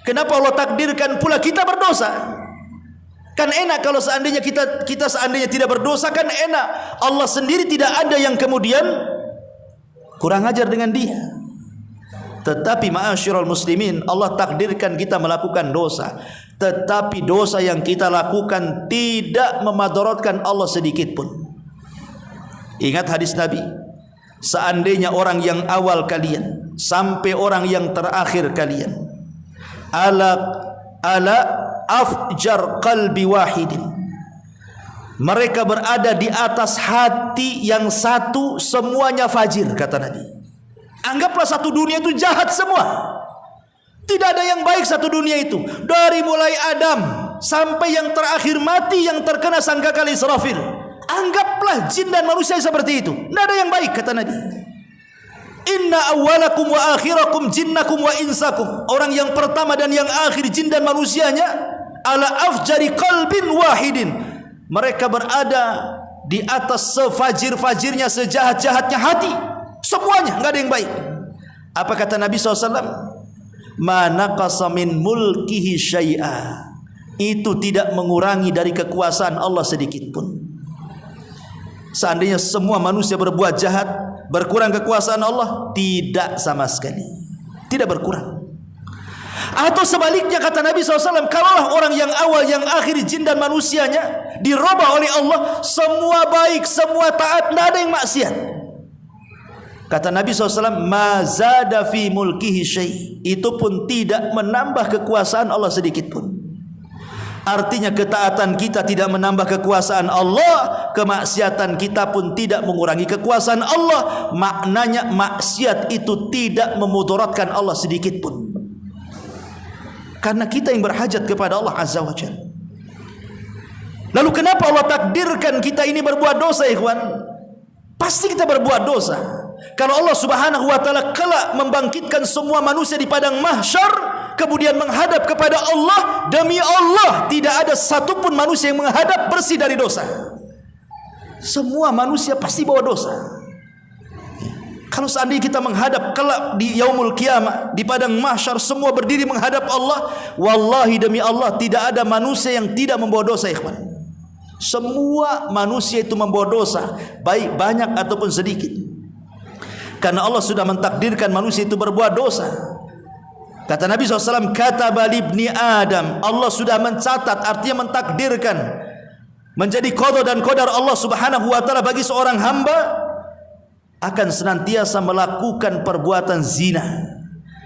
Kenapa Allah takdirkan pula kita berdosa? Kan enak kalau seandainya kita seandainya tidak berdosa, kan enak. Allah sendiri tidak ada yang kemudian kurang ajar dengan dia. Tetapi ma'asyiral muslimin, Allah takdirkan kita melakukan dosa. Tetapi dosa yang kita lakukan tidak memadaratkan Allah sedikit pun. Ingat hadis Nabi, seandainya orang yang awal kalian sampai orang yang terakhir kalian, ala ala afjar qalbi wahidin. Mereka berada di atas hati yang satu, semuanya fajir, kata Nabi. Anggaplah satu dunia itu jahat semua. Tidak ada yang baik satu dunia itu. Dari mulai Adam sampai yang terakhir mati yang terkena sangkakala Israfil. Anggaplah jin dan manusia seperti itu. Tidak ada yang baik, kata Nabi. Inna awwalakum wa akhirakum jinnakum wa insakum. Orang yang pertama dan yang akhir jin dan manusianya ala afjari qalbin wahidin. Mereka berada di atas sefajir-fajirnya, sejahat-jahatnya hati. Semuanya enggak ada yang baik. Apa kata Nabi SAW? Ma naqasa min mulkihi syai'a. Itu tidak mengurangi dari kekuasaan Allah sedikit pun. Seandainya semua manusia berbuat jahat, berkurang kekuasaan Allah? Tidak sama sekali. Tidak berkurang. Atau sebaliknya kata Nabi SAW, kalaulah orang yang awal, yang akhir, jin dan manusianya dirubah oleh Allah, semua baik, semua taat, tidak ada yang maksiat. Kata Nabi SAW, ma zada fi mulkihi syai'. Itu pun tidak menambah kekuasaan Allah sedikit pun. Artinya ketaatan kita tidak menambah kekuasaan Allah, kemaksiatan kita pun tidak mengurangi kekuasaan Allah. Maknanya maksiat itu tidak memudaratkan Allah sedikit pun. Karena kita yang berhajat kepada Allah Azza wa Jalla. Lalu kenapa Allah takdirkan kita ini berbuat dosa, ikhwan? Pasti kita berbuat dosa. Kalau Allah Subhanahu wa taala kelak membangkitkan semua manusia di padang mahsyar, kemudian menghadap kepada Allah, demi Allah tidak ada satupun manusia yang menghadap bersih dari dosa. Semua manusia pasti bawa dosa. Kalau seandainya kita menghadap kelak di yaumul kiamah, di padang mahsyar, semua berdiri menghadap Allah, wallahi demi Allah tidak ada manusia yang tidak membawa dosa, ikhwan. Semua manusia itu membawa dosa, baik banyak ataupun sedikit. Karena Allah sudah mentakdirkan manusia itu berbuat dosa. Kata Nabi SAW, kataba libni Adam. Allah sudah mencatat, artinya mentakdirkan, menjadi qada dan qadar Allah Subhanahu wa taala bagi seorang hamba akan senantiasa melakukan perbuatan zina.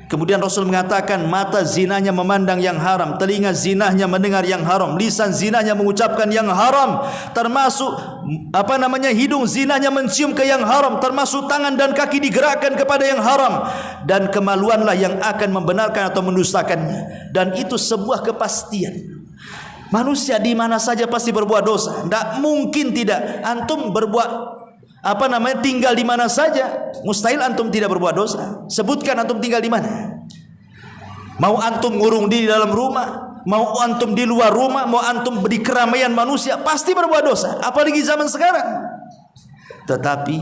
Kemudian Rasul mengatakan, mata zinanya memandang yang haram, telinga zinahnya mendengar yang haram, lisan zinahnya mengucapkan yang haram, termasuk hidung zinahnya mencium ke yang haram, termasuk tangan dan kaki digerakkan kepada yang haram, dan kemaluanlah yang akan membenarkan atau mendustakannya. Dan itu sebuah kepastian. Manusia di mana saja pasti berbuat dosa. Tidak mungkin tidak. Antum berbuat tinggal di mana saja, mustahil antum tidak berbuat dosa. Sebutkan antum tinggal di mana. Mau antum ngurung diri dalam rumah, mau antum di luar rumah, mau antum di keramaian manusia, pasti berbuat dosa. Apalagi zaman sekarang. Tetapi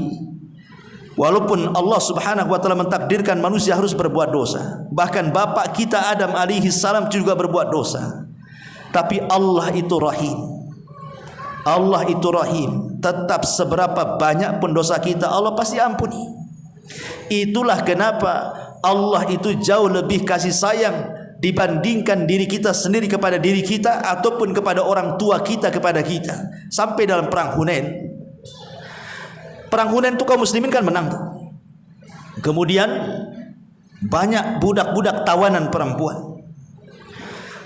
walaupun Allah Subhanahu wa taala mentakdirkan manusia harus berbuat dosa, bahkan bapak kita Adam alaihi salam juga berbuat dosa, tapi Allah itu rahim. Allah itu rahim. Tetap seberapa banyak pun dosa kita, Allah pasti ampuni. Itulah kenapa Allah itu jauh lebih kasih sayang dibandingkan diri kita sendiri kepada diri kita, ataupun kepada orang tua kita kepada kita. Sampai dalam perang Hunain. Perang Hunain itu kaum muslimin kan menang. Kemudian banyak budak-budak tawanan perempuan.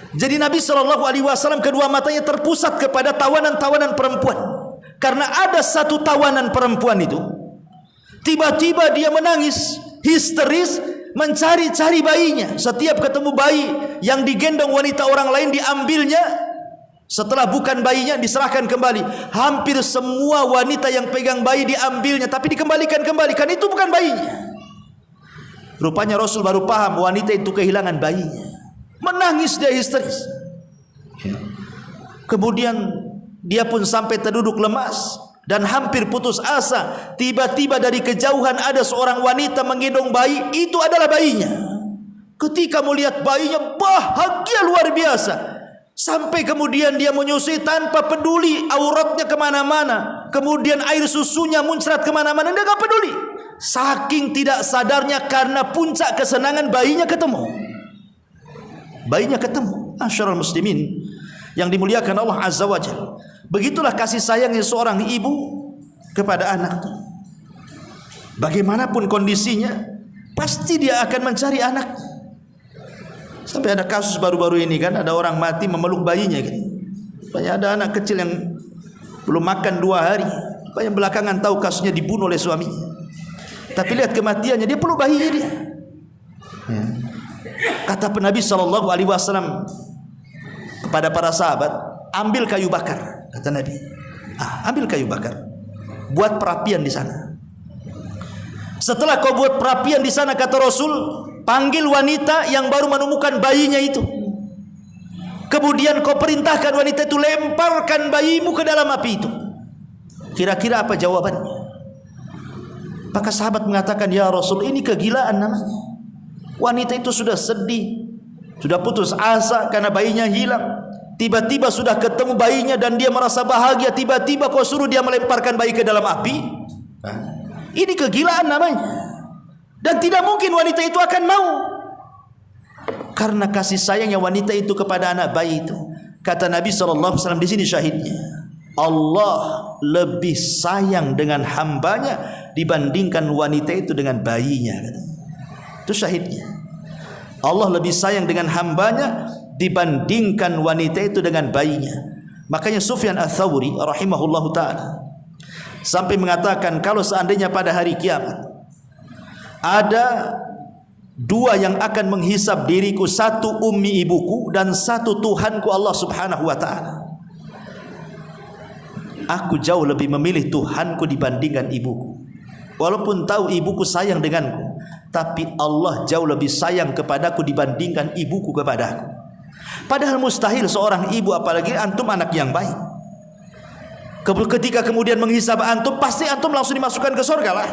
Jadi Nabi SAW kedua matanya terpusat kepada tawanan-tawanan perempuan. Karena ada satu tawanan perempuan itu, tiba-tiba dia menangis, histeris, mencari-cari bayinya. Setiap ketemu bayi yang digendong wanita orang lain, diambilnya. Setelah bukan bayinya, diserahkan kembali. Hampir semua wanita yang pegang bayi diambilnya, tapi dikembalikan kembali, karena itu bukan bayinya. Rupanya Rasul baru paham wanita itu kehilangan bayinya. Menangis dia, histeris. Kemudian dia pun sampai terduduk lemas dan hampir putus asa. Tiba-tiba dari kejauhan ada seorang wanita menggendong bayi. Itu adalah bayinya. Ketika melihat bayinya, bahagia luar biasa. Sampai kemudian dia menyusui tanpa peduli auratnya kemana-mana. Kemudian air susunya muncrat kemana-mana, dia gak peduli. Saking tidak sadarnya, karena puncak kesenangan bayinya ketemu. Bayinya ketemu. Masyarul muslimin yang dimuliakan Allah Azza wa Jalla. Begitulah kasih sayangnya seorang ibu kepada anak. Bagaimanapun kondisinya, pasti dia akan mencari anak. Sampai ada kasus baru-baru ini kan, ada orang mati memeluk bayinya kan. Banyak ada anak kecil yang belum makan 2 hari. Banyak belakangan tahu kasusnya dibunuh oleh suami. Tapi lihat kematiannya, dia peluk bayinya dia. Ya. Kata Nabi SAW kepada para sahabat, ambil kayu bakar. Kata Nabi, ambil kayu bakar, buat perapian di sana. Setelah kau buat perapian di sana, kata Rasul, panggil wanita yang baru menemukan bayinya itu. Kemudian kau perintahkan wanita itu, lemparkan bayimu ke dalam api itu. Kira-kira apa jawabannya? Maka sahabat mengatakan, ya Rasul, ini kegilaan namanya. Wanita itu sudah sedih, sudah putus asa karena bayinya hilang. Tiba-tiba sudah ketemu bayinya dan dia merasa bahagia. Tiba-tiba kau suruh dia melemparkan bayi ke dalam api. Ini kegilaan namanya. Dan tidak mungkin wanita itu akan mau, karena kasih sayangnya wanita itu kepada anak bayi itu. Kata Nabi SAW, di sini syahidnya, Allah lebih sayang dengan hambanya dibandingkan wanita itu dengan bayinya. Itu syahidnya. Allah lebih sayang dengan hambanya dibandingkan wanita itu dengan bayinya. Makanya Sufyan Ats-Tsauri rahimahullahu ta'ala sampai mengatakan, kalau seandainya pada hari kiamat ada 2 yang akan menghisab diriku, 1 ummi ibuku dan 1 Tuhanku Allah subhanahu wa ta'ala, aku jauh lebih memilih Tuhanku dibandingkan ibuku. Walaupun tahu ibuku sayang denganku, tapi Allah jauh lebih sayang kepadaku dibandingkan ibuku kepadaku. Padahal mustahil seorang ibu, apalagi antum anak yang baik, ketika kemudian menghisab antum, pasti antum langsung dimasukkan ke surga lah.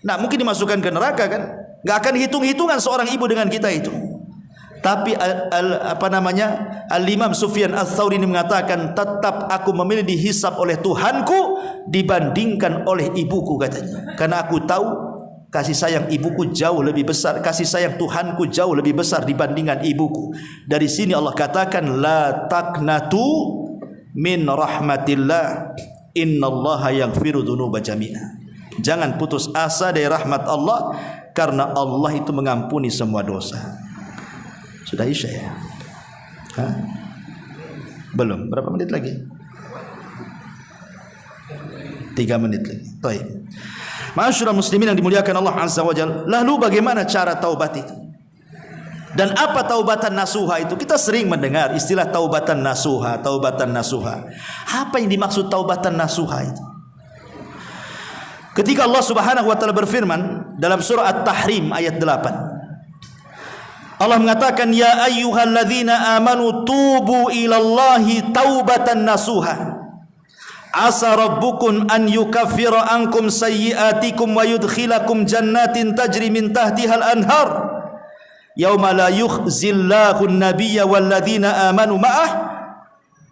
Nah, mungkin dimasukkan ke neraka kan? Gak akan hitung-hitungan seorang ibu dengan kita itu. Tapi Al-Imam Sufyan Ats-Tsauri ini mengatakan, tetap aku memilih dihisab oleh Tuhanku dibandingkan oleh ibuku, katanya. Karena aku tahu kasih sayang ibuku jauh lebih besar, kasih sayang Tuhanku jauh lebih besar dibandingkan ibuku. Dari sini Allah katakan, la taqnatu min rahmatillah, innallaha yaghfiru dzunuba jami'a. Jangan putus asa dari rahmat Allah, karena Allah itu mengampuni semua dosa. Sudah isya ya? Belum, berapa menit lagi? 3 menit lagi. Baik. Ma'asyiral muslimin yang dimuliakan Allah Azza wa Jalla, lalu bagaimana cara taubat itu? Dan apa taubatan nasuha itu? Kita sering mendengar istilah taubatan nasuha, taubatan nasuha. Apa yang dimaksud taubatan nasuha itu? Ketika Allah Subhanahu wa taala berfirman dalam surah At-Tahrim ayat 8, Allah mengatakan, ya ayyuhalladzina amanu tubu ilallahi taubatan nasuha asa rabbukum an yukaffira ankum sayyi'atikum wa yudkhilakum jannatin tajri min tahtihal anhar yauma la yukhzillahu an-nabiyya walladzina amanu ma'ah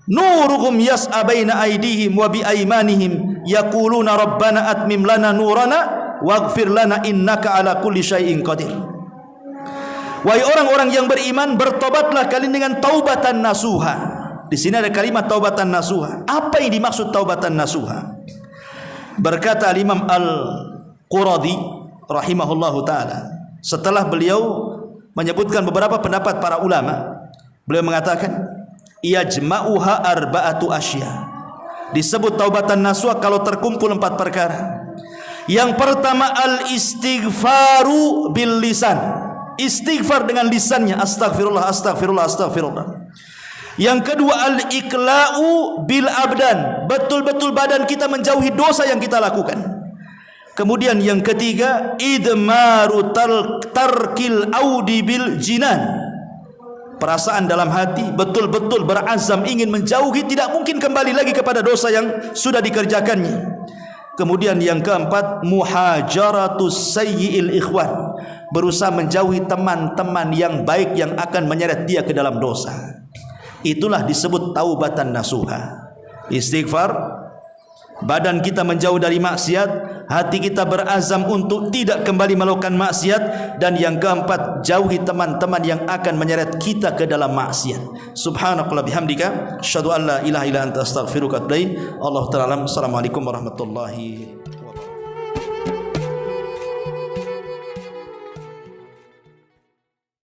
nuruhum yas'a baina aydihim wa bi aymanihim yaquluna rabbana atmim lana nurana waghfir lana innaka ala kulli syai'in qadir. Wahai orang-orang yang beriman, bertobatlah kalian dengan taubatan nasuha. Di sini ada kalimat taubatan nasuha. Apa yang dimaksud taubatan nasuha? Berkata Imam Al-Quradi rahimahullahu taala, setelah beliau menyebutkan beberapa pendapat para ulama, beliau mengatakan, yajma'uha arba'atu asya. Disebut taubatan nasuha kalau terkumpul 4 perkara. Yang pertama, al-istighfaru bil lisan. Istighfar dengan lisannya, astagfirullah, astagfirullah, astagfirullah. Yang kedua, al-iqla'u bil abdan. Betul-betul badan kita menjauhi dosa yang kita lakukan. Kemudian yang ketiga, idmaru tarkil audi bil jinan. Perasaan dalam hati betul-betul berazam ingin menjauhi, tidak mungkin kembali lagi kepada dosa yang sudah dikerjakannya. Kemudian yang keempat, muhajaratus sayyi'il ikhwan, berusaha menjauhi teman-teman yang baik yang akan menyeret dia ke dalam dosa. Itulah disebut taubatan nasuha. Istighfar, badan kita menjauh dari maksiat, hati kita berazam untuk tidak kembali melakukan maksiat, dan yang keempat, jauhi teman-teman yang akan menyeret kita ke dalam maksiat. Subhanakallah bihamdika, asyhadu an la ilaha illa anta astaghfiruka wa atubu ilaik. Allahu ta'ala. Assalamualaikum warahmatullahi